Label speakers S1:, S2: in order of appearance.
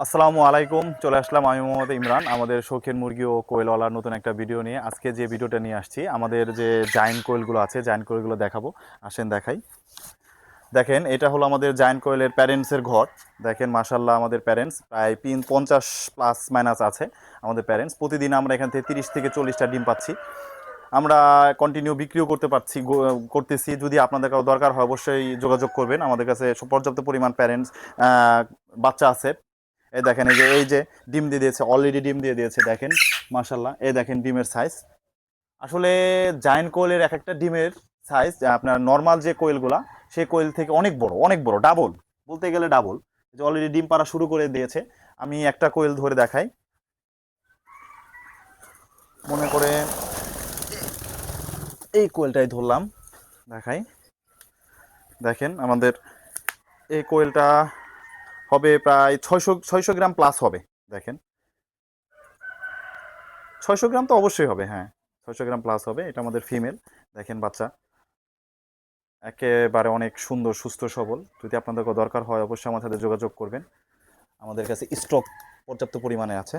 S1: আসসালামু আলাইকুম। চলে আসলাম আমি মোহাম্মদ ইমরান আমাদের শৌখিন মুরগি ও কোয়েলওয়ালার নতুন একটা ভিডিও নিয়ে। আজকে যে ভিডিওটা নিয়ে আসছি, আমাদের যে জায়ান্ট কোয়েলগুলো আছে, জায়ান্ট কোয়েলগুলো দেখাবো। আসেন দেখাই। দেখেন, এটা হলো আমাদের জায়ান্ট কোয়েলের প্যারেন্টসের ঘর। দেখেন মাশাল্লাহ, আমাদের প্যারেন্টস প্রায় 50 প্লাস মাইনাস আছে। আমাদের প্যারেন্টস প্রতিদিন আমরা এখান থেকে 30 থেকে 40টা ডিম পাচ্ছি। আমরা কন্টিনিউ বিক্রিও করতেছি। যদি আপনাদের কারো দরকার হয় অবশ্যই যোগাযোগ করবেন। আমাদের কাছে পর্যাপ্ত পরিমাণ প্যারেন্টস বাচ্চা আছে। এই যে ডিম দিয়ে দিয়েছে, অলরেডি ডিম দিয়ে দিয়েছে। দেখেন মাশাল্লাহ, এই দেখেন ডিমের সাইজ। আসলে জায়ান্ট কোয়েলের এক একটা ডিমের সাইজ আপনার নর্মাল যে কোয়েলগুলা, সেই কোয়েল থেকে অনেক বড়, অনেক বড়, ডাবল, বলতে গেলে ডাবল। যে অলরেডি ডিম পাড়া শুরু করে দিয়েছে। আমি একটা কোয়েল ধরে দেখাই। মনে করে এই কোয়েলটাই ধরলাম, দেখাই। দেখেন আমাদের এই কোয়েলটা হবে প্রায় 600 গ্রাম প্লাস হবে। দেখেন 600 গ্রাম তো অবশ্যই হবে, হ্যাঁ, 600 গ্রাম প্লাস হবে। এটা আমাদের ফিমেল। দেখেন বাচ্চা একেবারে অনেক সুন্দর, সুস্থ সবল। যদি আপনাদের দরকার হয় অবশ্যই আমার সাথে যোগাযোগ করবেন। আমাদের কাছে স্টক পর্যাপ্ত পরিমাণে আছে।